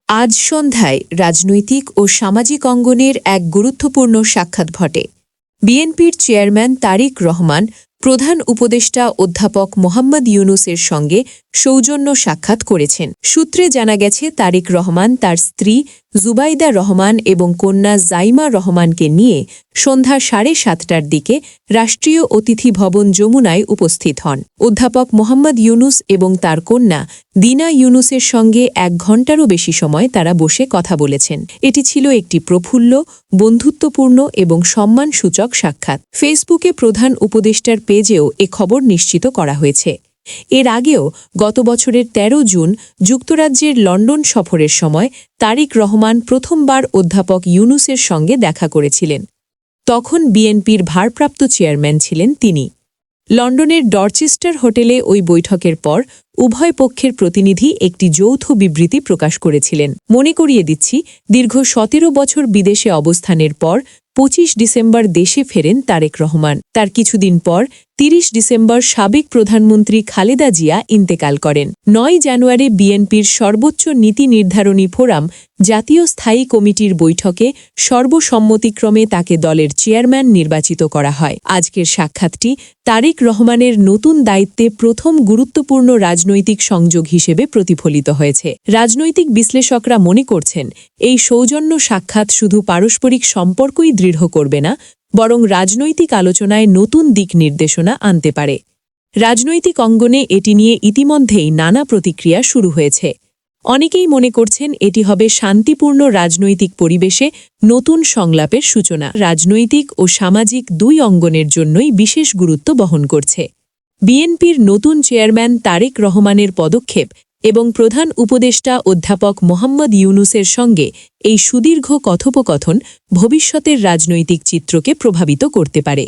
আজ সন্ধ্যায় রাজনৈতিক ও সামাজিক অঙ্গনের এক গুরুত্বপূর্ণ সাক্ষাৎ ঘটে। বিএনপির চেয়ারম্যান তারিক রহমান প্রধান উপদেষ্টা অধ্যাপক মোহাম্মদ ইউনূসের সঙ্গে সৌজন্য সাক্ষাৎ করেছেন। সূত্রে জানা গেছে, তারিক রহমান তার স্ত্রী জুবাইদা রহমান এবং কন্যা জাইমা রহমানকে নিয়ে সন্ধ্যা 7:30টার দিকে রাষ্ট্রীয় অতিথি ভবন যমুনায় উপস্থিত হন। অধ্যাপক মোহাম্মদ ইউনূস এবং তার কন্যা দিনা ইউনূসের সঙ্গে 1 ঘণ্টারও বেশি সময় তারা বসে কথা বলেছেন। এটি ছিল একটি প্রফুল্ল, বন্ধুত্বপূর্ণ এবং সম্মানসূচক সাক্ষাৎ। ফেসবুকে প্রধান উপদেষ্টার পেজেও এ খবর নিশ্চিত করা হয়েছে। এর আগেও গত বছরের 13 জুন যুক্তরাজ্যের লন্ডন সফরের সময় তারিক রহমান প্রথমবার অধ্যাপক ইউনূসের সঙ্গে দেখা করেছিলেন। তখন বিএনপির ভারপ্রাপ্ত চেয়ারম্যান ছিলেন তিনি। লন্ডনের ডরচেস্টার হোটেলে ওই বৈঠকের পর উভয় পক্ষের প্রতিনিধি একটি যৌথ বিবৃতি প্রকাশ করেছিলেন। মনে করিয়ে দিচ্ছি, দীর্ঘ 17 বছর বিদেশে অবস্থানের পর 25 ডিসেম্বর দেশে ফেরেন তারেক রহমান। তার কিছুদিন পর 30 ডিসেম্বর সাবেক প্রধানমন্ত্রী খালেদা জিয়া ইন্তেকাল করেন। 9 জানুয়ারি বিএনপির সর্বোচ্চ নীতি নির্ধারণী ফোরাম জাতীয় স্থায়ী কমিটির বৈঠকে সর্বসম্মতিক্রমে তাকে দলের চেয়ারম্যান নির্বাচিত করা হয়। আজকের সাক্ষাৎটি তারেক রহমানের নতুন দায়িত্বে প্রথম গুরুত্বপূর্ণ রাজনৈতিক সংযোগ হিসেবে প্রতিফলিত হয়েছে। রাজনৈতিক বিশ্লেষকরা মনে করছেন, এই সৌজন্য সাক্ষাৎ শুধু পারস্পরিক সম্পর্কই দৃঢ় করবে না, বরং রাজনৈতিক আলোচনায় নতুন দিক নির্দেশনা আনতে পারে। রাজনৈতিক অঙ্গনে এটি নিয়ে ইতিমধ্যেই নানা প্রতিক্রিয়া শুরু হয়েছে। অনেকেই মনে করছেন এটি হবে শান্তিপূর্ণ রাজনৈতিক পরিবেশে নতুন সংলাপের সূচনা। রাজনৈতিক ও সামাজিক দুই অঙ্গনের জন্যই বিশেষ গুরুত্ব বহন করছে। বিএনপির নতুন চেয়ারম্যান তারেক রহমানের পদক্ষেপ এবং প্রধান উপদেষ্টা অধ্যাপক মোহাম্মদ ইউনূসের সঙ্গে এই সুদীর্ঘ কথোপকথন ভবিষ্যতের রাজনৈতিক চিত্রকে প্রভাবিত করতে পারে।